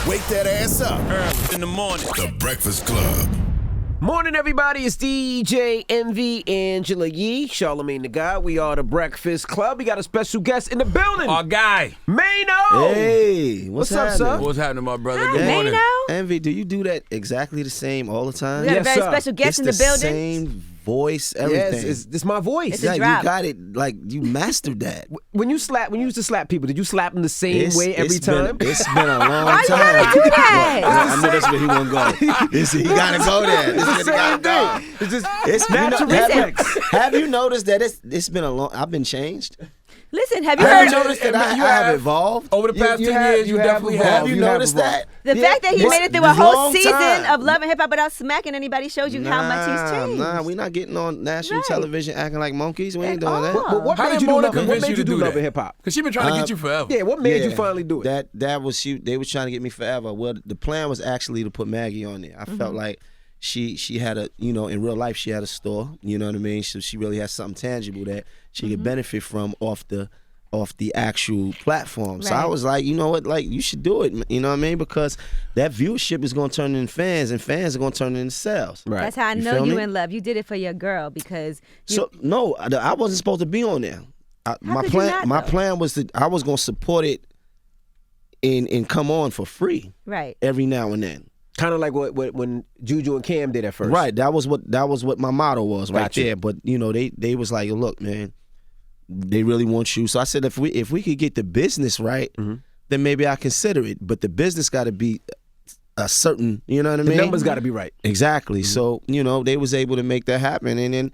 Wake that ass up. Early in the morning. The Breakfast Club. Morning, everybody. It's DJ Envy, Angela Yee, Charlamagne the God. We are the Breakfast Club. We got a special guest in the building. Our guy. Maino. Hey, what's up, happening? sir? What's happening, my brother? Hi, Good morning. Maino. Envy, do you do that exactly the same all the time? We got a very sir. special guest It's in the building. Same voice, everything. Yes, it's my voice. It's a yeah, drop. you got it. Like you mastered that. When you used to slap people, did you slap them the same way every time? It's been a long Why you time. gotta do that? I knew that's where he won't go. He gotta go there. This It's the nigga same gotta thing. go. It's just It's natural reflex. have you noticed that it's been a long? I've been changed. Listen, have you Have you heard noticed that I You have have. evolved? Over the past 10 years, you definitely evolved. have. Have you You have noticed evolved. that? the fact that he This- made it through a this whole long season time. of Love and Hip Hop without smacking anybody shows you how much he's changed. Nah, we not getting on national Right. television acting like monkeys. We ain't doing all. that. What How made did you do Mona love? What convince made you you to do do love that? and hip hop? Because she been trying to get you forever. Yeah, what made you finally do it? That was you. They was trying to get me forever. Well, the plan was actually to put Maggie on there. I felt like she had a, in real life she had a store. You know what I mean? So she really has something tangible that she could benefit from off the actual platform. So I Right. was like, you know what, like you should do it. You know what I mean? Because that viewership is going to turn into fans, and fans are going to turn into sales. Right. That's how I You know feel you me? in love. You did it for your girl because you, So no, I wasn't supposed to be on there. My could you plan, not, though? plan was that I was going to support it and come on for free right. every now and then. Kind of like what when Juju and Cam did at first. Right, that was what my motto was right Gotcha. there. But they was like, look, man, they really want you. So I said, if we could get the business right, then maybe I consider it. But the business got to be a certain, you know what I The mean? numbers got to be right. Exactly. So they was able to make that happen, and then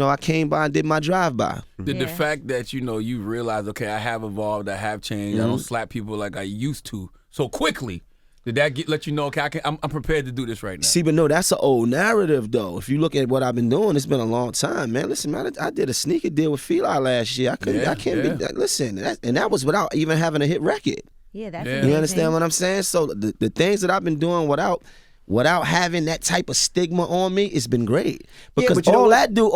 I came by and did my drive-by. Did the Yeah. fact that, you realize, okay, I have evolved, I have changed, I don't slap people like I used to so quickly. Did that let you know, okay, I'm prepared to do this right now? See, but no, that's an old narrative, though. If you look at what I've been doing, it's been a long time, man. Listen, man, I did a sneaker deal with Feli last year. I can't be. Listen, and that was without even having a hit record. Yeah, that's Yeah. amazing. You understand what I'm saying? So the things that I've been doing without having that type of stigma on me, it's been great. Because but you know all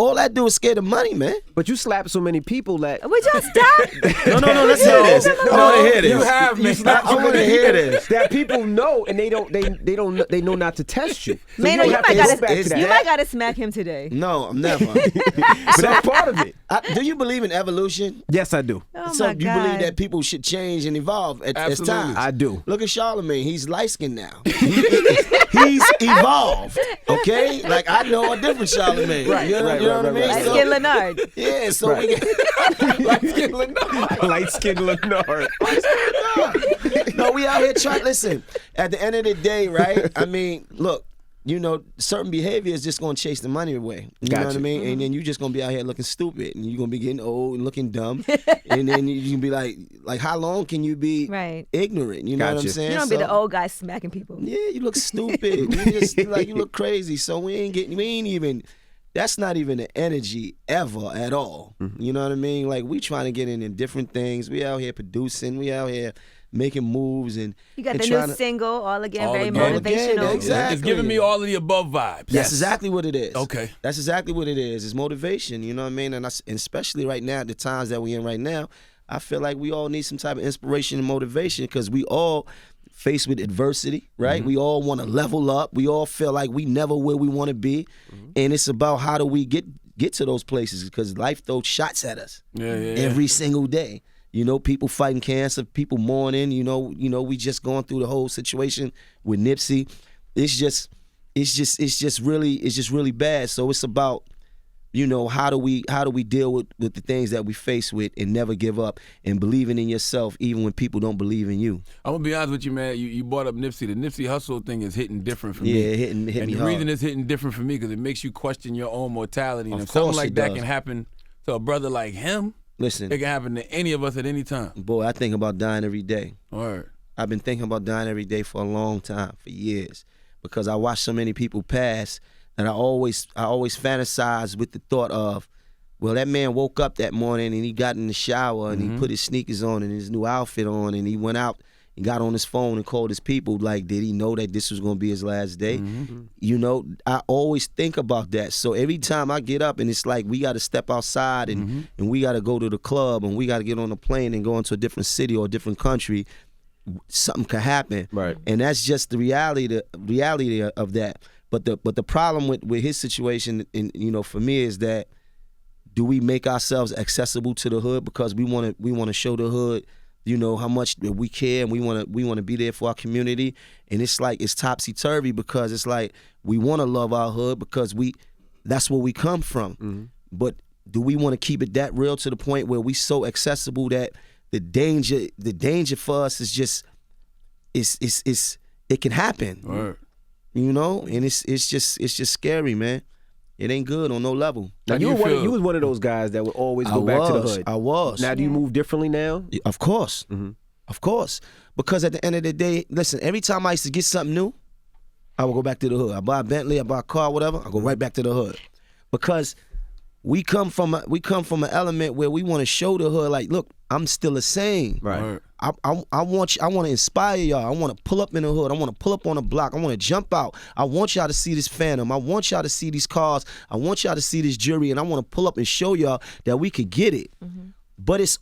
what? that do is scare the money, man. But you slapped so many people that Would y'all stop? No, let's hear this. I want to hear this. You have, man. I want to hear this. that people know and they know not to test you. So Man, don't you have might to go gotta back to that. you might gotta smack him today. No, I'm never. But that's part of it. Do you believe in evolution? Yes, I do. Oh So my you God. believe that people should change and evolve as Absolutely. time? I do. Look at Charlamagne. He's light skinned now. He's evolved. Okay? Like I know a different Charlamagne. Right, You know, right, you know right, what I mean? right, Light right. skin Leonard. Yeah, so Right. we get Light skinned Leonard. no, we out here trying. Listen, at the end of the day, right? I mean, look, certain behavior is just gonna chase the money away. You know what I Gotcha. mean? And then you just gonna be out here looking stupid, and you're gonna be getting old and looking dumb, and then you can be like, how long can you be Right. ignorant? You know what I'm Gotcha. saying? You don't be So- the old guy smacking people. Yeah, you look stupid. You just you look crazy. So we ain't even. That's not even the energy ever at all. You know what I mean? Like we trying to get in different things. We out here producing. We out here making moves and You got and the trying new to- single, all again, All very Again. motivational. All Again, exactly. It's giving me all of the above vibes. That's exactly what it is. Okay. That's exactly what it is. It's motivation. You know what I mean? And especially right now, the times that we in right now, I feel like we all need some type of inspiration and motivation because we all faced with adversity, right? We all want to level up. We all feel like we never where we want to be, and it's about how do we get to those places because life throws shots at us Yeah. every single day. People fighting cancer, people mourning. We just going through the whole situation with Nipsey. It's just really bad. So it's about how do we deal with the things that we face with and never give up and believing in yourself even when people don't believe in you. I'm gonna be honest with you, man. You brought up Nipsey. The Nipsey Hussle thing is hitting different for me. Yeah, it hit and me the hard. reason it's hitting different for me because it makes you question your own mortality. And Of if something course like it that does. can happen to a brother like him, Listen, it can happen to any of us at any time. boy, I think about dying every day. Word. I've been thinking about dying every day for a long time, for years, because I watched so many people pass, and I always fantasize with the thought of, well, that man woke up that morning and he got in the shower and he put his sneakers on and his new outfit on and he went out and got on his phone and called his people. Like, did he know that this was going to be his last day? I always think about that. So every time I get up and it's like we got to step outside and we got to go to the club and we got to get on a plane and go into a different city or a different country, something could happen. Right. And that's just the reality of that. But the problem with his situation, and for me, is that do we make ourselves accessible to the hood because we want to show the hood, how much we care, and we want to be there for our community. And it's like it's topsy-turvy because it's like we want to love our hood because that's where we come from. But do we want to keep it that real to the point where we so accessible that the danger for us is just it can happen. Right. And it's just scary, man. It ain't good on no level. Now, you was one of those guys that would always go back to the hood. I was. Now, do you move differently now? Of course. Of course. Because at the end of the day, listen, every time I used to get something new, I would go back to the hood. I buy a Bentley, I buy a car, whatever, I go right back to the hood. Because we come from an element where we want to show the hood, like, look, I'm still the same. Right. I want to inspire y'all. I want to pull up in the hood. I want to pull up on the block. I want to jump out. I want y'all to see this Phantom. I want y'all to see these cars. I want y'all to see this jewelry, and I want to pull up and show y'all that we could get it. But it's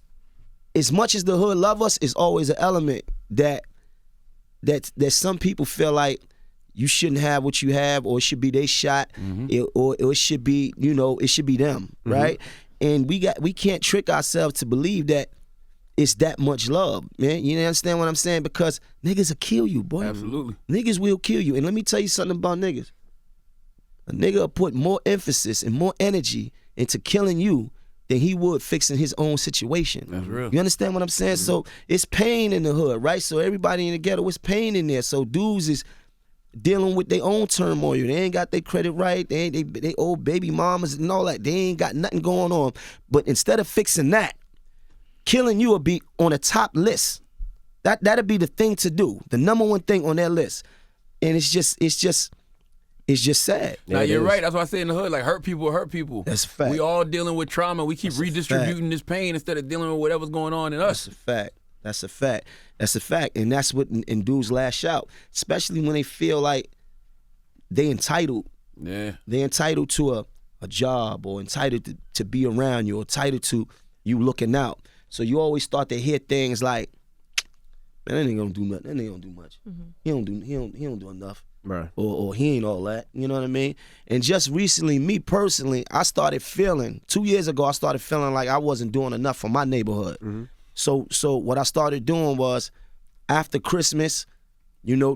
as much as the hood love us, it's always an element that some people feel like you shouldn't have what you have, or it should be they shot, or it should be, it should be them, right? And we can't trick ourselves to believe that it's that much love, man. You understand what I'm saying? Because niggas will kill you, boy. Absolutely. Niggas will kill you. And let me tell you something about niggas. A nigga will put more emphasis and more energy into killing you than he would fixing his own situation. That's real. You understand what I'm saying? So it's pain in the hood, right? So everybody in the ghetto, it's pain in there. So dudes is dealing with their own turmoil. They ain't got their credit right. They old baby mamas and all that. They ain't got nothing going on. But instead of fixing that, killing you will be on the top list. That'll be the thing to do, the number one thing on their list. And it's just sad. Now you're right. That's why I say in the hood, like hurt people. That's a fact. We all dealing with trauma. We keep redistributing this pain instead of dealing with whatever's going on in us. That's a fact. And that's what and dudes lash out, especially when they feel like they entitled. Yeah. They entitled to a job, or entitled to be around you, or entitled to you looking out. So you always start to hear things like, man, that ain't gonna do nothing. That ain't gonna do much. He don't do enough. Right. Or he ain't all that. You know what I mean? And just recently, me personally, I started feeling, 2 years ago, I started feeling like I wasn't doing enough for my neighborhood. So what I started doing was, after Christmas,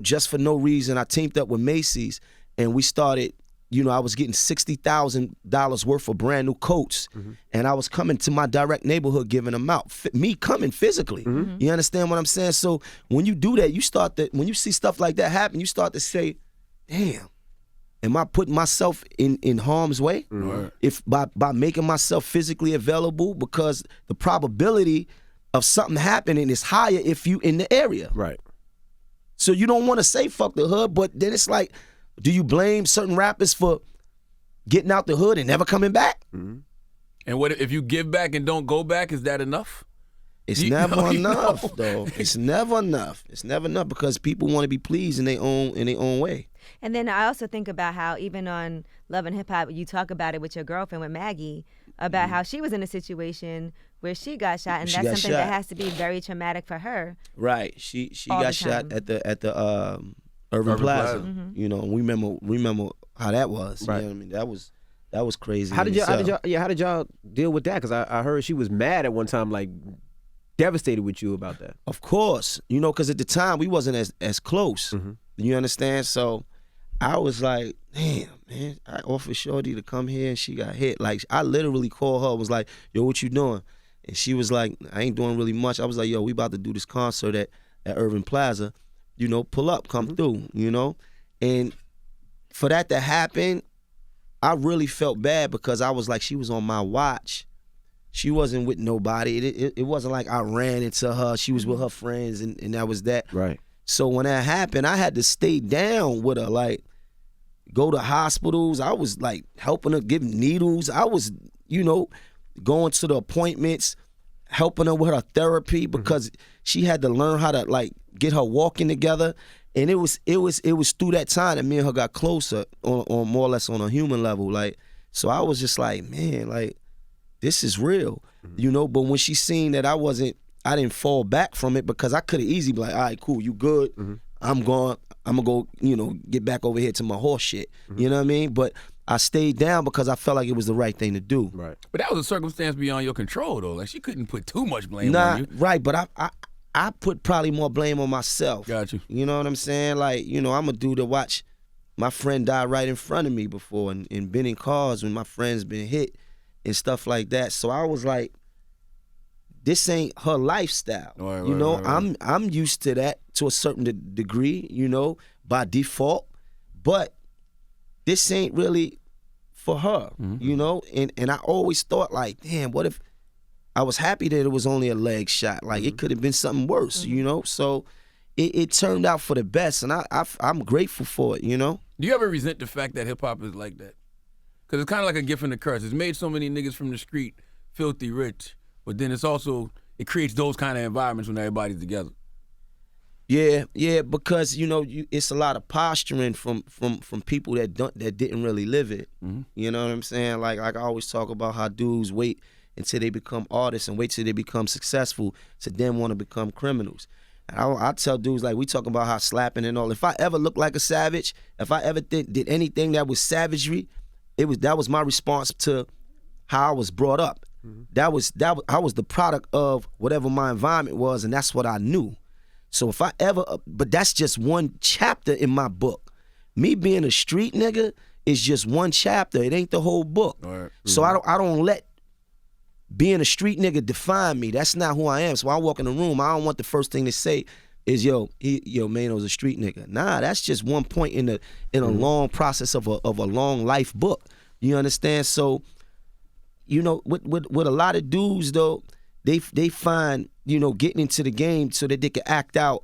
just for no reason, I teamed up with Macy's, and we started, I was getting $60,000 worth of brand new coats, and I was coming to my direct neighborhood giving them out. Me coming physically. You understand what I'm saying? So when you do that, when you see stuff like that happen, you start to say, damn, am I putting myself in harm's way? If by making myself physically available, because the probability of something happening is higher if you in the area. Right. So you don't want to say fuck the hood, but then it's like, do you blame certain rappers for getting out the hood and never coming back? And what if you give back and don't go back? Is that enough? It's never enough, though. It's never enough. It's never enough because people want to be pleased in their own way. And then I also think about how even on Love and Hip Hop, you talk about it with your girlfriend, with Maggie, about how she was in a situation where she got shot, and that's something that has to be very traumatic for her. Right. She got shot at the Urban Plaza. We remember how that was. Right. You know what I mean? That was crazy. How did y'all deal with that? Because I heard she was mad at one time, like devastated with you about that. Of course, because at the time we wasn't as close. You understand? So I was like, damn, man, I offered Shorty to come here and she got hit. Like, I literally called her, was like, yo, what you doing? And she was like, I ain't doing really much. I was like, yo, we about to do this concert at Urban Plaza. Pull up, come through, And for that to happen, I really felt bad because I was like, she was on my watch. She wasn't with nobody. It wasn't like I ran into her. She was with her friends, and that was that. Right. So when that happened, I had to stay down with her, like, go to hospitals. I was, like, helping her, giving needles. I was, going to the appointments, helping her with her therapy because she had to learn how to, like, get her walking together. And it was through that time that me and her got closer on more or less on a human level. Like, so I was just like, man, like, this is real, But when she seen that I wasn't fall back from it because I could have easily be like, all right, cool, you good. I'm gonna go, get back over here to my horse shit. You know what I mean? But I stayed down because I felt like it was the right thing to do. Right. But that was a circumstance beyond your control, though. Like, she couldn't put too much blame on you. Right, but I put probably more blame on myself. Got you. You know what I'm saying? Like, I'm a dude to watch my friend die right in front of me before and been in cars when my friend's been hit and stuff like that. So I was like, this ain't her lifestyle. Right. I'm used to that to a certain degree, by default. But this ain't really for her, And I always thought like, damn, what if I was happy that it was only a leg shot? Like it could have been something worse, So it turned out for the best, and I'm grateful for it, Do you ever resent the fact that hip hop is like that? Because it's kind of like a gift and a curse. It's made so many niggas from the street filthy rich, but then it creates those kind of environments when everybody's together. Yeah, because it's a lot of posturing from people that didn't really live it. You know what I'm saying? Like I always talk about how dudes wait until they become artists and wait till they become successful to then want to become criminals. And I tell dudes, like, we talk about how slapping and all. If I ever looked like a savage, if I ever did anything that was savagery, that was my response to how I was brought up. I was the product of whatever my environment was, and that's what I knew. So if I ever, but that's just one chapter in my book. Me being a street nigga is just one chapter. It ain't the whole book. Right. So I don't let being a street nigga define me. That's not who I am. So when I walk in the room, I don't want the first thing to say is Maino's a street nigga. Nah, that's just one point in a long process of a long life book. You understand? So, with a lot of dudes though, they find, getting into the game so that they can act out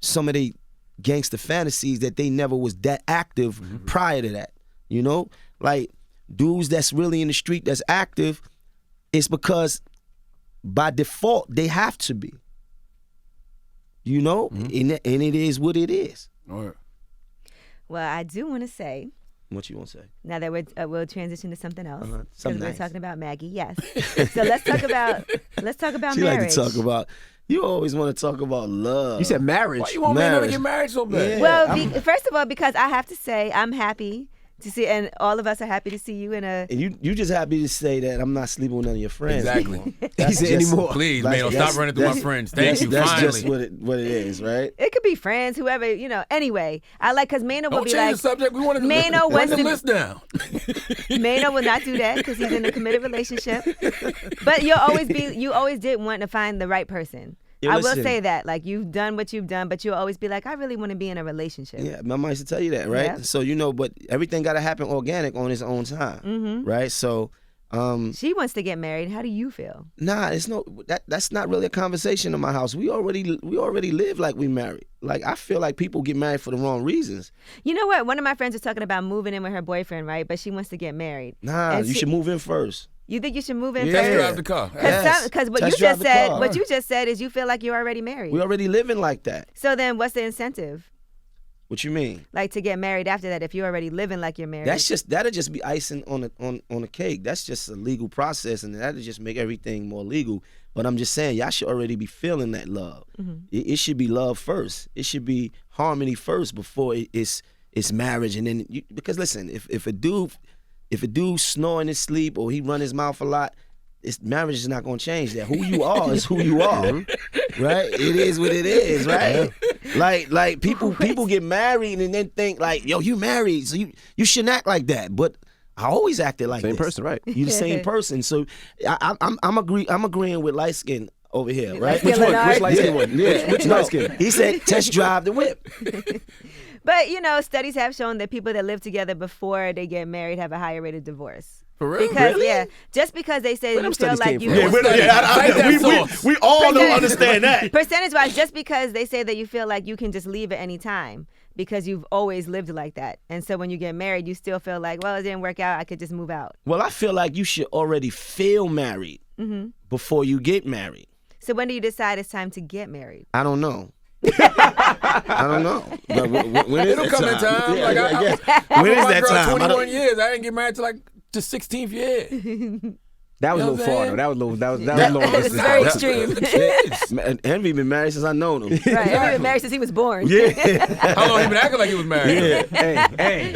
some of the gangster fantasies that they never was that active prior to that. Like dudes that's really in the street that's active, it's because by default they have to be. And it is what it is. All right. Well, I do want to say. What you want to say? Now that we'll transition to something else. Something we're nice. talking about Maggie. Yes. So let's talk about she marriage. Like to talk about. You always want to talk about love. You said marriage. Why you want Maino to get married so bad? Yeah, well, first of all, because I have to say I'm happy to see, and all of us are happy to see you in a. And you just happy to say that I'm not sleeping with none of your friends. Exactly. That's just, anymore. Please, Maino, stop running through my friends. Thank you. That's finally. just what it is, right? It could be friends, whoever, Anyway, I like because Maino will Don't be change like. the subject. We want to Maino bring the to list down. Maino will not do that because he's in a committed relationship. But you always did want to find the right person. Yeah, I listen. will say that, like, you've done what you've done, but you'll always be like, I really want to be in a relationship. Yeah, my mom used to tell you that, right? Yeah. So, but everything got to happen organic on its own time, right? So, she wants to get married. How do you feel? nah, that's not really a conversation in my house. We already live like we married. Like, I feel like people get married for the wrong reasons. You know what? One of my friends was talking about moving in with her boyfriend, right? But she wants to get married. Nah, you should move in first. You think you should move in Test first? drive the car. Because what you just said is you feel like you're already married. We already living like that. So then what's the incentive? What you mean? Like to get married after that if you're already living like you're married? That'll just be icing on the cake. That's just a legal process, and that'll just make everything more legal. But I'm just saying, y'all should already be feeling that love. It should be love first. It should be harmony first before it's marriage. And then because listen, if a dude snore in his sleep or he run his mouth a lot, marriage is not gonna change that. Who you are is who you are, right? It is what it is, right? Like people get married and then think like, yo, you married, so you shouldn't act like that. But I always acted like Same this. person, right? You the same person. So I'm agreeing with light skin over here, right? Which one? Which light skin one? Yeah, which light skin? He said test drive the whip. But, studies have shown that people that live together before they get married have a higher rate of divorce. For real? Because, Really? yeah, just because they say Where you them feel studies like came you... from? We all don't understand that. Percentage-wise, just because they say that you feel like you can just leave at any time because you've always lived like that. And so when you get married, you still feel like, well, it didn't work out, I could just move out. Well, I feel like you should already feel married before you get married. So when do you decide it's time to get married? I don't know. I don't know. But when is It'll that come in time. Yeah, Like, yeah. I'm When with is my that girl time? 21 years. I didn't get married till like the 16th year. That was a little far though. That was long It's distance. very extreme. Man, Envy been married since I known him. Right. He's been married since he was born. Yeah. How long he been acting like he was married? Hey,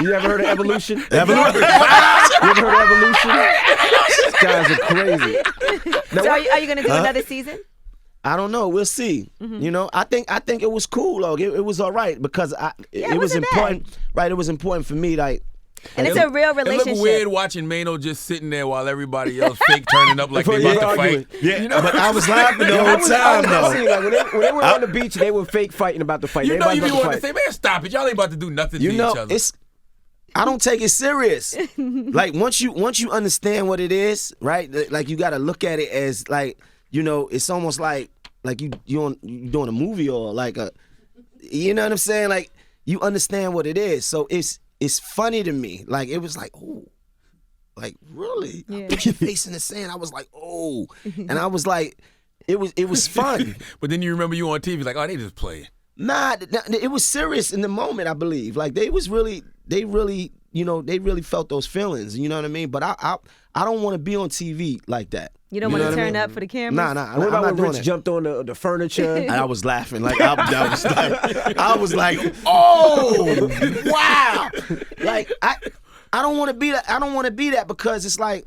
you ever heard of evolution? You ever Evolution. heard of evolution? These guys are crazy. So are you going to do another season? I don't know. We'll see. You know, I think it was cool though. It was all right because it was wasn't important. bad. Right, it was important for me. Like, And it's a real It relationship. looked weird watching Maino just sitting there while everybody else fake turning up like they about to fight. yeah, You know? but I was laughing the I whole was time though. seeing, like, when they were on the beach, they were fake fighting about to fight. You They know you about be to wanting fight. to say, man, stop it. Y'all ain't about to do nothing You to know, each other. I don't take it serious. Like once you understand what it is, right? Like you got to look at it as like, you know, it's almost like you doing a movie or like a, you know what I'm saying? Like you understand what it is. So it's funny to me. Like it was like, oh, like really? Yeah. I put your face in the sand. I was like, oh, and I was like, it was fun. But then you remember you on TV like, oh, they just playing. Nah, it was serious in the moment, I believe. Like they really, you know, they really felt those feelings. You know what I mean? But I don't want to be on TV like that. You don't know want to what I turn mean? up for the cameras? Nah, What I'm about not when doing Rich that. jumped on the furniture? And I was laughing, like I was like, oh wow! Like I don't want to be that. I don't want to be that because it's like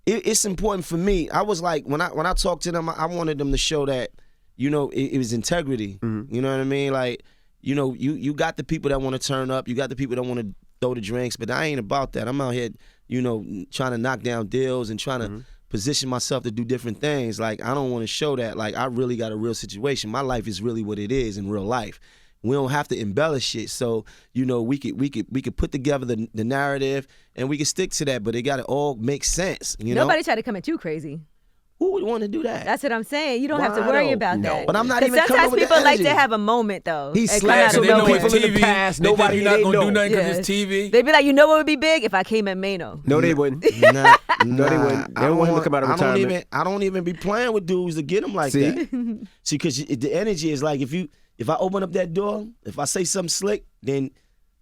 it's important for me. I was like when I talked to them, I wanted them to show that, you know, it was integrity. You know what I mean? Like, you know, you got the people that want to turn up, you got the people that want to throw the drinks, but I ain't about that. I'm out here, you know, trying to knock down deals and trying to position myself to do different things. Like I don't want to show that. Like I really got a real situation. My life is really what it is in real life. We don't have to embellish it. So, you know, we could put together the narrative and we could stick to that, but it got to all make sense. You know, Nobody tried to come at you crazy. who would want to do that? That's what I'm saying. You don't have to Why worry though? about that. But I'm not 'Cause even coming sometimes with the people like to energy. have a moment though. He and come slapped out of so many nowhere. people in the past. They think Nobody you're not they gonna know. do nothing because Yeah. it's TV. They'd be like, you know what would be big if I came at Maino. No, they wouldn't. Nah, No, they wouldn't. They don't want him to come out of retirement. I don't even be playing with dudes to get them like See? that. See, because the energy is like if I open up that door, if I say something slick, then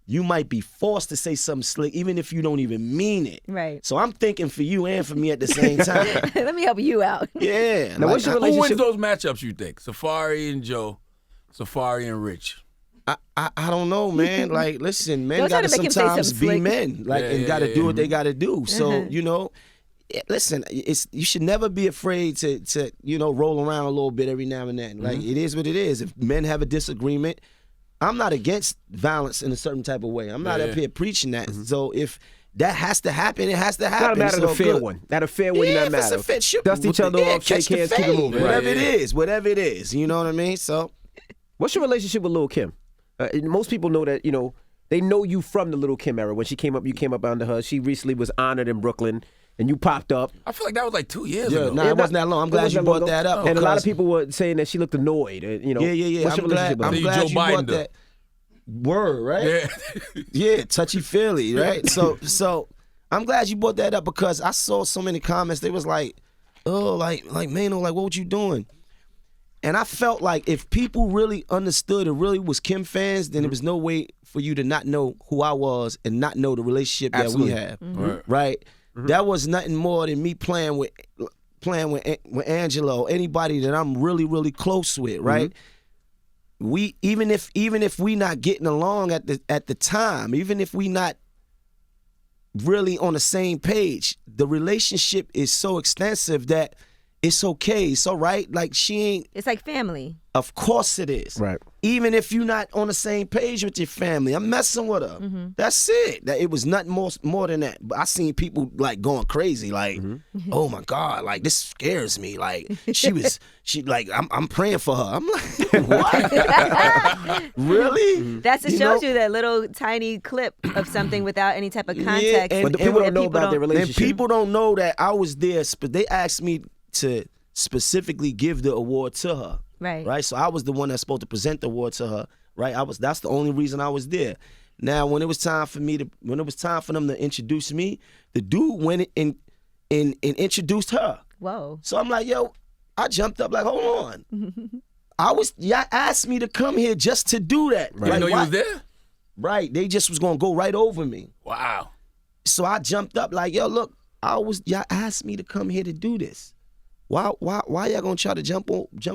you might be forced to say something slick, even if you don't even mean it. Right. So I'm thinking for you and for me at the same time. Let me help you out. Yeah. Now, what's your Who wins relationship? those matchups, you think? Safari and Joe, Safari and Rich. I don't know, man. Like, listen, men Don't try gotta to make him say sometimes something be slick. men, like, Yeah, and yeah, gotta yeah. do what they gotta do. So, you know, listen, you should never be afraid to you know roll around a little bit every now and then. Like, it is what it is. If men have a disagreement, I'm not against violence in a certain type of way. I'm not Yeah. up here preaching that. So if that has to happen, it has to Not happen. a matter of So the fair good. one. That a fair one, Yeah, not if it's matter. a fit, shoot, Dust each other off, catch shake the hands, keep it fade, moving. Whatever Right, it yeah. is, whatever it is. You know what I mean? So. What's your relationship with Lil' Kim? Most people know that, you know, they know you from the Lil' Kim era. When she came up, you came up under her. She recently was honored in Brooklyn, and you popped up. I feel like that was like 2 years Yeah, ago. nah, it wasn't that long. I'm glad you brought that up. And a lot of because- people were saying that she looked annoyed. You know, Yeah. What's your I'm relationship glad, with I'm her? See, glad Joe you Biden brought though. that word, right? Yeah. Yeah, touchy feely, right? So I'm glad you brought that up because I saw so many comments. They was like, oh, like Maino, like what you doing? And I felt like if people really understood and really was Kim fans, then there was no way for you to not know who I was and not know the relationship Absolutely. that we have, Right. right? That was nothing more than me playing with Angela or anybody that I'm really, really close with, right? We even if we not getting along at the time, even if we not really on the same page, the relationship is so extensive that it's okay, it's all right. Like she ain't. It's like family. Of course it is. Right. Even if you're not on the same page with your family, I'm messing with her. That's it. That it was nothing more than that. But I seen people like going crazy, like, oh my God, like this scares me. Like she like I'm praying for her. I'm like, what? Really? That's it You shows know? you that little tiny clip of something without any type of context. Yeah, But the people don't know about their And relationship. people don't know that I was there. But they asked me to specifically give the award to her. Right. Right. So I was the one that's supposed to present the award to her. Right. That's the only reason I was there. Now, when it was time for them to introduce me, the dude went and introduced her. Whoa. So I'm like, yo, I jumped up like, hold on. Y'all asked me to come here just to do that. You know you was there? Right. They just was gonna go right over me. Wow. So I jumped up like, yo, look, y'all asked me to come here to do this. Why y'all gonna try to jump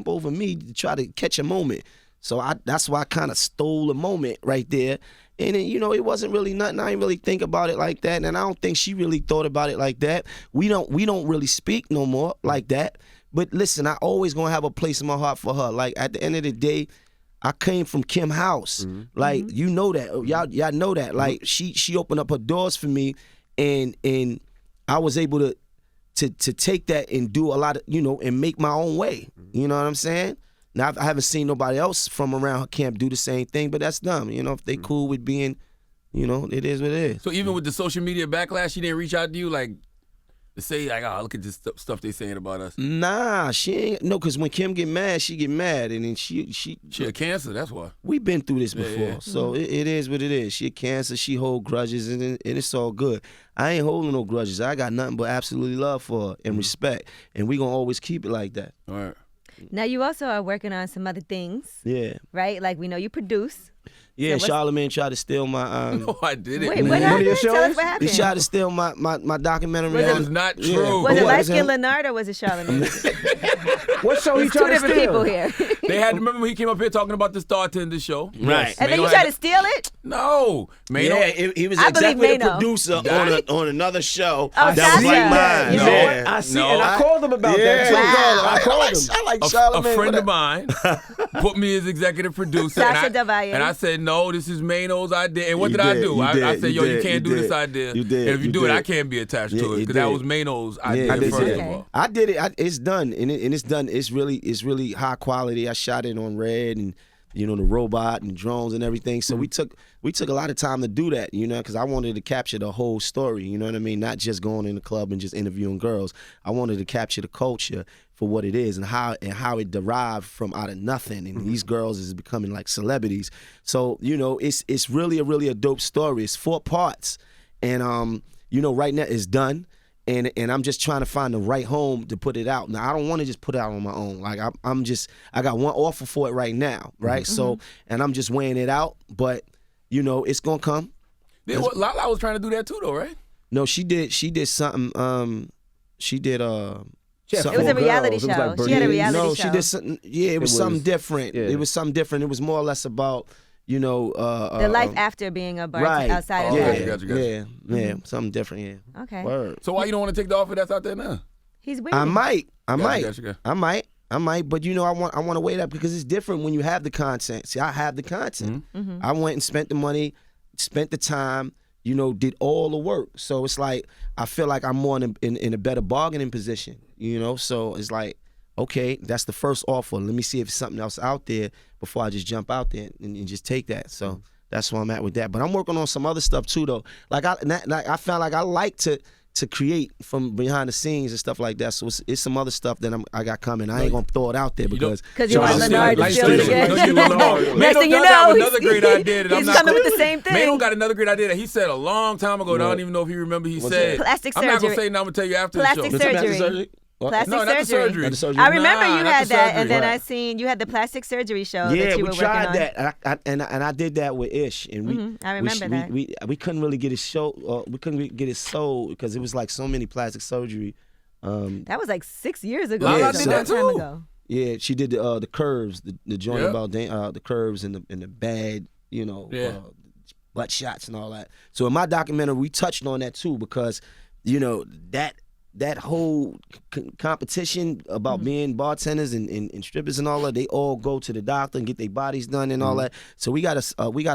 over me to try to catch a moment? So that's why I kind of stole a moment right there. And then, you know, it wasn't really nothing. I didn't really think about it like that. And I don't think she really thought about it like that. We don't really speak no more like that. But listen, I always gonna have a place in my heart for her. Like at the end of the day, I came from Kim house. Like you know that. Y'all know that. Like she opened up her doors for me, and I was able to take that and do a lot of, you know, and make my own way. You know what I'm saying? Now, I haven't seen nobody else from around her camp do the same thing, but that's dumb. You know, if they cool with being, you know, it is what it is. So even with the social media backlash, she didn't reach out to you like to say like, oh, look at this stuff they saying about us. Nah, she ain't. No, because when Kim get mad, she get mad, and then she a cancer. That's why. We've been through this before, yeah. so it is what it is. She a cancer. She hold grudges, and it's all good. I ain't holding no grudges. I got nothing but absolutely love for her and respect, and we gonna always keep it like that. All right. Now you also are working on some other things. Yeah. Right? Like we know you produce. Yeah, So Charlamagne tried to steal my. No, I didn't. Wait, what happened? Tell us what happened. He tried to steal my documentary. That is not true. Yeah. Was it Yeah. light skinned Leonard or was it Charlamagne? What show he It's two trying to different steal? people here. They had, remember when he came up here talking about the Star Tender show? Right. And then Maino you had tried to steal it? No. Maino. Yeah, he was I believe exactly the Maino. producer on another show Oh, that was like Sasha. mine. You No. know Yeah. what? I see, No. and I called him about that too. Wow. I called him. I like a Charlamagne. friend of mine put me as executive producer. Sasha and Davalle. I said, no, this is Maino's idea. And what You did I did, do? you I did, said, you yo, you did, can't you do this did. idea. You did, And if you you do it, did. I can't be attached Yeah, to it you because that did. was Maino's I idea did first too. of Okay. all. I did it. It's done, and it's done. It's really high quality. I shot it on Red, and you know the robot and drones and everything. So we took a lot of time to do that, you know, because I wanted to capture the whole story. You know what I mean? Not just going in the club and just interviewing girls. I wanted to capture the culture for what it is and how it derived from out of nothing. And these girls is becoming like celebrities. So you know, it's really a dope story. It's 4 parts, and you know, right now it's done. And I'm just trying to find the right home to put it out. Now I don't want to just put it out on my own. Like I got one offer for it right now, right? So and I'm just weighing it out, but you know it's gonna come. Then what, Lala was trying to do that too, though, right? No, she did something. She did Yeah, something. It was a Four reality girls. It was show. like She had a Bernice. reality No, show. she did something. Yeah, it was something different. yeah. It was something different. It was more or less about, you know, The life after being a bartender right outside of Okay, the gotcha. yeah, something different. Yeah. Okay. Word. So why you don't want to take the offer that's out there now? He's weird. I might. Gotcha. I might, but you know, I want to wait up because it's different when you have the content. See, I have the content. I went and spent the money, spent the time, you know, did all the work. So it's like I feel like I'm more in a better bargaining position, you know. So it's like, okay, that's the first offer. Let me see if there's something else out there before I just jump out there and just take that. So that's where I'm at with that. But I'm working on some other stuff too, though. Like I found like I like to create from behind the scenes and stuff like that. So it's some other stuff that I got coming. I ain't gonna throw it out there because you want Leonard to steal it again. Next Next thing you know, have another great idea that I'm he's not coming with the same thing. Maino got another great idea that he said a long time ago. And I don't even know if he remember. He said, Plastic I'm not gonna surgery. say now. I'm gonna tell you after Plastic the show. surgery. Plastic No, not the surgery. Not the surgery. I remember Nah, you not had the that, surgery. and then Right. I seen you had the plastic surgery show Yeah, that you we were tried working on. that, and I did that with Ish, and I remember that. we couldn't really get it we couldn't get it sold because it was like so many plastic surgery. That was like 6 years ago. Lala That did was a that long time too. ago. Yeah, she did the curves, the joint Yep. about the curves and the bad, you know, Yeah. butt shots and all that. So in my documentary, we touched on that too because, you know, that whole competition about being bartenders and strippers and all that, they all go to the doctor and get their bodies done and all that. So we got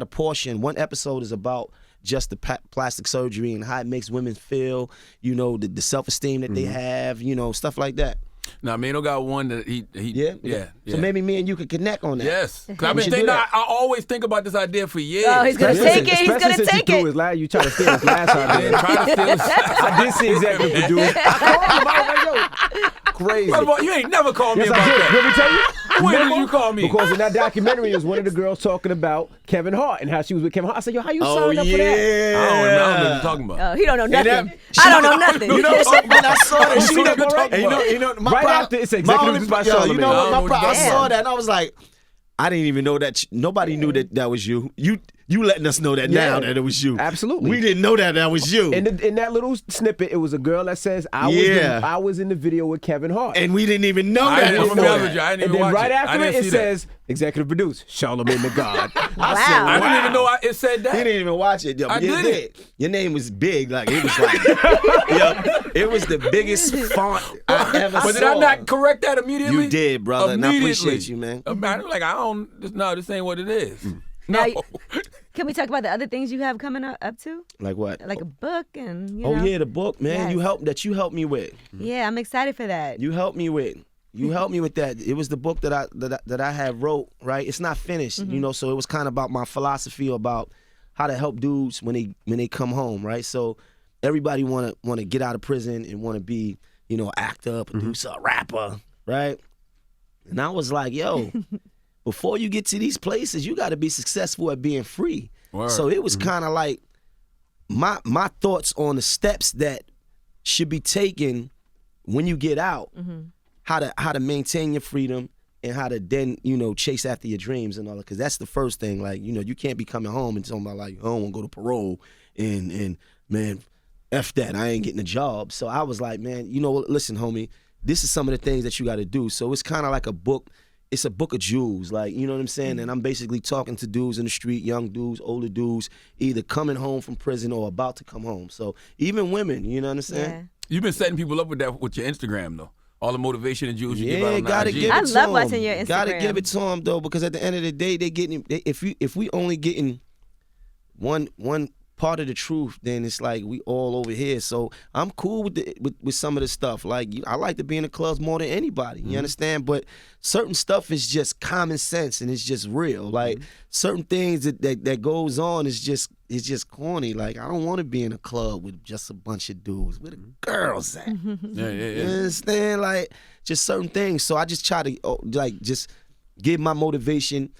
a portion. One episode is about just the plastic surgery and how it makes women feel, you know, the self-esteem that they have, you know, stuff like that. Now Maino got one that he yeah. So maybe me and you could connect on that. Yes. 'Cause I've We been should do thinking, that. I always think about this idea for years. Oh, he's gonna take it. He's Especially gonna since take you threw it. his last, you tried to steal his last I idea. didn't try to steal his I did see executive producer. I called him. I was like, yo, crazy. First of all, you ain't never called me Yes, about I did. that. Let me tell you. When did Remember? you call me? Because in that documentary is one of the girls talking about Kevin Hart and how she was with Kevin Hart. I said, yo, how you signed up for that? I don't know what you're talking about. Oh, he don't know nothing. that- I don't know nothing. You know something? When I saw that, She she never talked and about. you know, my Right problem- after it's my executive only- produced by yo, you know Charlamagne. what? My Oh, problem, I damn. saw that and I was like, I didn't even know that. Nobody knew that was you. You letting us know that now Yeah. that it was you. Absolutely. We didn't know that was you. In that little snippet, it was a girl that says, I was in the video with Kevin Hart. And we didn't even know that. I'm gonna be honest with you, I didn't And even then watch right it. I after didn't it see that. says, executive producer, Charlamagne the God. Wow. I didn't even know it said that. He didn't even watch it. Yo, I you did. Your name was big. Like, it was like, it was the biggest font I ever saw. But did I not correct that immediately? You did, brother, and I appreciate you, man. I'm like, this ain't what it is. Now, No. Can we talk about the other things you have coming up to? Like what? Like a book and, you Oh know. yeah, the book, man. Yes. You helped me with. Yeah, I'm excited for that. You helped me with. You helped me with that. It was the book that I had wrote, right? It's not finished, you know, so it was kind of about my philosophy about how to help dudes when they come home, right? So everybody want to get out of prison and want to be, you know, actor, producer, rapper, right? And I was like, yo, before you get to these places, you got to be successful at being free. Word. So it was kind of like my thoughts on the steps that should be taken when you get out, how to maintain your freedom and how to then, you know, chase after your dreams and all that. Because that's the first thing. Like, you know, you can't be coming home and talking about like, I don't want to go to parole and man, F that, I ain't getting a job. So I was like, man, you know, listen, homie, this is some of the things that you got to do. So it's kind of like a book. It's a book of jewels, like, you know what I'm saying? And I'm basically talking to dudes in the street, young dudes, older dudes, either coming home from prison or about to come home. So even women, you know what I'm saying? Yeah. You've been setting people up with that with your Instagram though. All the motivation and jewels you give out Yeah, on gotta IG. give it I to love them. watching your Gotta Instagram. give it to them though, because at the end of the day, if we only getting one part of the truth, then it's like we all over here. So I'm cool with some of the stuff. Like, I like to be in the clubs more than anybody. You understand? But certain stuff is just common sense and it's just real. Like certain things that goes on is just corny. Like, I don't want to be in a club with just a bunch of dudes. Where the girls at? Yeah. You understand? Like, just certain things. So I just try to just give my motivation,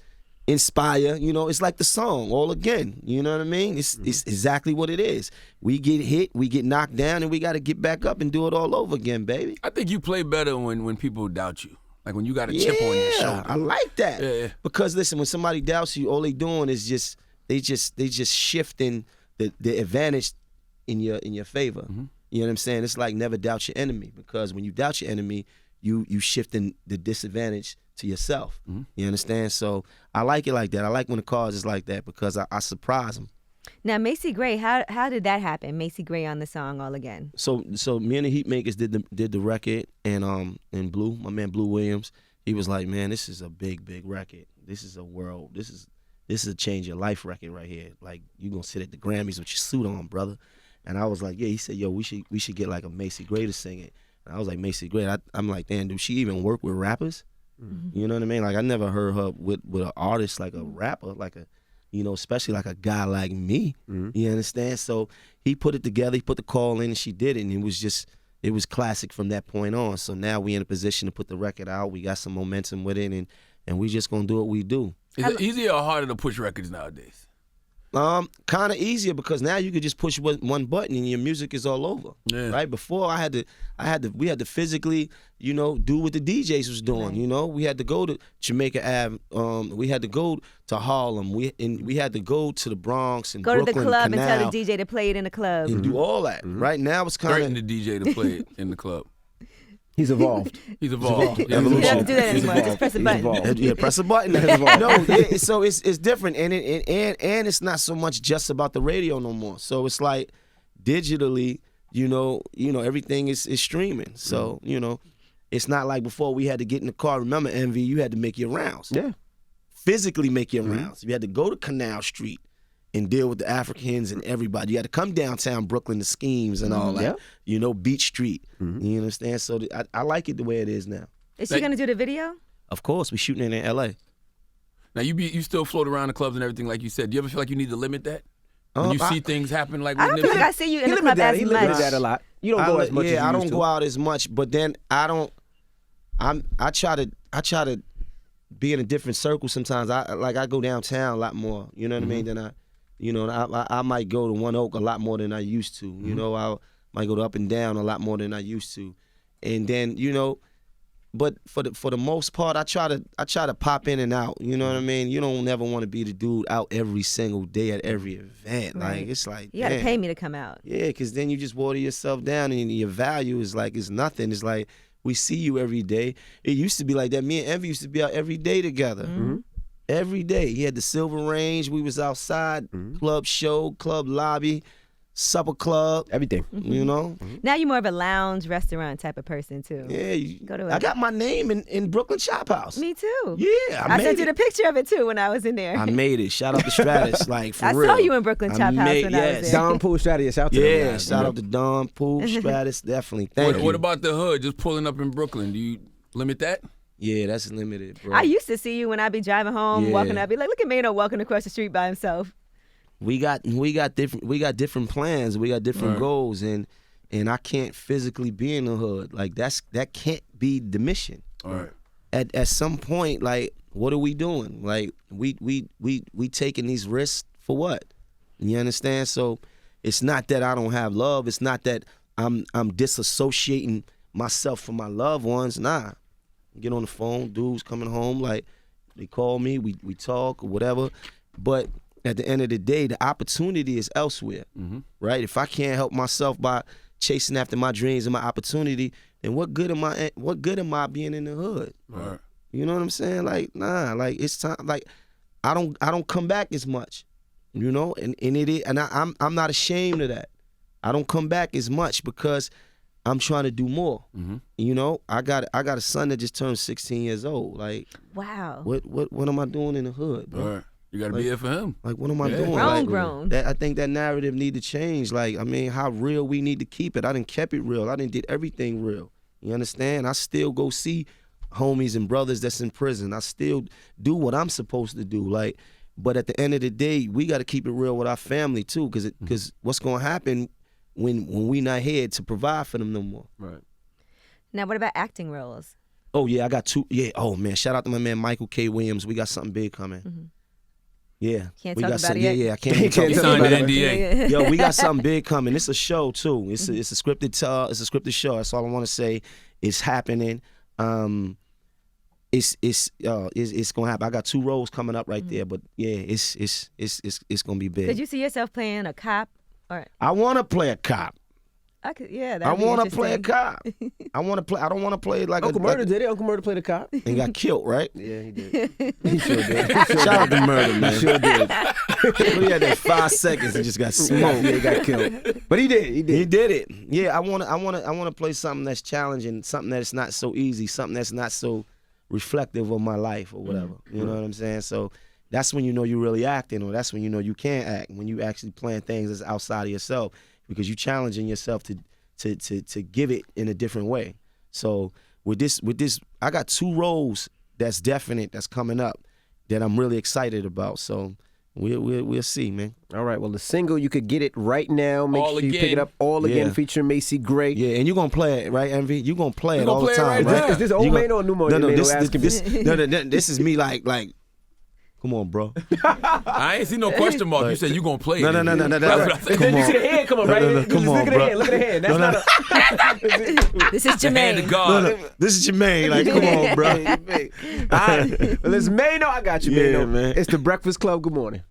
inspire. You know, it's like the song All Again. You know what I mean? It's exactly what it is. We get hit, we get knocked down, and we got to get back up and do it all over again, baby. I think you play better when people doubt you. Like when you got a chip on your shoulder. I like that. Yeah. Because listen, when somebody doubts you, all they doing is they just shifting the advantage in your favor. You know what I'm saying? It's like never doubt your enemy, because when you doubt your enemy, you shifting the disadvantage to yourself. You understand? So I like it like that. I like when the cause is like that, because I surprise them. Now, Macy Gray, how did that happen? Macy Gray on the song All Again. So me and the Heatmakers did the record, and Blue, my man Blue Williams, he was like, man, this is a big record. This is a world. This is a change your life record right here. Like, you gonna sit at the Grammys with your suit on, brother. And I was like, yeah. He said, yo, we should get like a Macy Gray to sing it. And I was like, Macy Gray. I'm like, damn, do she even work with rappers? You know what I mean? Like, I never heard her with an artist like a rapper, like a, you know, especially like a guy like me. You understand? So he put it together. He put the call in, and she did it, and it was classic from that point on. So now we in a position to put the record out. We got some momentum with it, and we just gonna do what we do. Is it easier or harder to push records nowadays? Kind of easier, because now you could just push one button and your music is all over. Yeah. Right? Before we had to physically, you know, do what the DJs was doing. Right. You know, we had to go to Jamaica Ave. We had to go to Harlem. We had to go to the Bronx and Go Brooklyn, to the club and Canal, tell the DJ to play it in the club. and do all that. Right now it's kind Threaten of the DJ to play it in the club. He's evolved. He's evolved. evolved. Yeah, You Evolution. don't have to do that He's anymore. Just evolved. press a He's button. evolved. Yeah, press a button. No, so it's different, and it's not so much just about the radio no more. So it's like digitally, you know, everything is streaming. So you know, it's not like before we had to get in the car. Remember, Envy, you had to make your rounds. Yeah. Physically make your rounds. You had to go to Canal Street and deal with the Africans and everybody. You had to come downtown Brooklyn, the schemes and all that. Yeah. You know, Beach Street. You understand? So I like it the way it is now. Is she gonna do the video? Of course, we shooting it in L.A. Now you still float around the clubs and everything like you said. Do you ever feel like you need to limit that? When you see things happen like I with don't feel Nipsey? like I see you in He the club limited that. as He limited much. that a lot. You don't go as much as you I don't used to. go out as much, but then I try to be in a different circle sometimes. I go downtown a lot more, you know what I mean, than I might go to One Oak a lot more than I used to. You know, I might go to Up and Down a lot more than I used to. And then, you know, for the most part, I try to pop in and out. You know what I mean? You don't never want to be the dude out every single day at every event. Right. Like it's like You got to pay me to come out. Yeah, because then you just water yourself down and your value is like it's nothing. It's like we see you every day. It used to be like that. Me and Envy used to be out every day together. Mm-hmm. Every day. He had the Silver Range. We was outside, club show, club lobby, supper club, Everything. you know? Now you're more of a lounge restaurant type of person too. Yeah, Go to I got my name in Brooklyn Chop House. Me too. Yeah, I made sent you it. the picture of it too when I was in there. I made it. Shout out to Stratus, like for I real. saw you in Brooklyn Chop House when I was there. Don Pool Strategy. Shout out to them Yeah, guys. shout out to Don Poole, Stratus, definitely. Thank you. What about the hood? Just pulling up in Brooklyn. Do you limit that? Yeah, that's limited, bro. I used to see you when I'd be driving home, Yeah. walking. I'd be like, look at Maino walking across the street by himself. we got different plans. We got different goals, and I can't physically be in the hood. Like that can't be the mission. All right. At some point, like, what are we doing? Like we taking these risks for what? You understand? So it's not that I don't have love. It's not that I'm disassociating myself from my loved ones. Nah. Get on the phone, dudes coming home, like they call me, we talk or whatever. But at the end of the day, the opportunity is elsewhere, right? If I can't help myself by chasing after my dreams and my opportunity, then what good am I being in the hood? Right. You know what I'm saying? Like, nah, like it's time. Like, I don't come back as much, you know, and it is, and I'm not ashamed of that. I don't come back as much because I'm trying to do more. You know, I got a son that just turned 16 years old. Like, Wow. what am I doing in the hood, bro? All right. You got to be there for him. Like, what am I Yeah. doing? Grown. That I think that narrative need to change. Like, I mean, how real we need to keep it. I done kept it real. I done did everything real. You understand? I still go see homies and brothers that's in prison. I still do what I'm supposed to do. Like, but at the end of the day, we got to keep it real with our family too, because what's gonna happen when we not here to provide for them no more? Right. Now, what about acting roles? Oh yeah, I got two. Yeah. Oh man, shout out to my man Michael K. Williams. We got something big coming. Yeah. Can't we talk got about some, it yeah, yet? yeah. I can't Can't talk He talk about signed about an it. NDA. Yo, we got something big coming. It's a show too. It's a scripted show. That's all I want to say. It's happening. It's gonna happen. I got 2 roles coming up right there, but yeah, it's gonna be big. Could you see yourself playing a cop? Or I want to play a cop. I could, yeah. I want to play a cop. I want to play. I don't want to play like Uncle Murder did it. Uncle Murder played a cop. and got killed, right? Yeah, he did. He sure did. Shout out to Murder, man. He sure did. He had that 5 seconds and just got smoked. Yeah, he got killed. But he did. He did. He did it. Yeah, I want to play something that's challenging, something that's not so easy, something that's not so reflective of my life or whatever. You know what I'm saying? So that's when you know you're really acting, or that's when you know you can't act, when you actually playing things that's outside of yourself, because you're challenging yourself to give it in a different way. So with this, I got 2 roles that's definite, that's coming up, that I'm really excited about. So we'll see, man. All right. Well, the single, you could get it right now. Make All sure you pick Again. it up. All Yeah. Again, featuring Macy Gray. Yeah, and you're gonna play it, right, Envy? You're gonna play it gonna all the play it time, right right? now. Is this old You gonna- Maino or new Maino? No, Maino this asking me. this is me like. Come on, bro. I ain't see no question mark. You said you going to play No. it. That's what I And said. then you see the hand come up, right? No, You come just on, look at bro. the hand. Look at the hand. That's not a... This is The hand of Jermaine. God. This is Jermaine. Like, come on, bro. All right. Well, it's Maino. I got you, Yeah, Maino. man. It's the Breakfast Club. Good morning.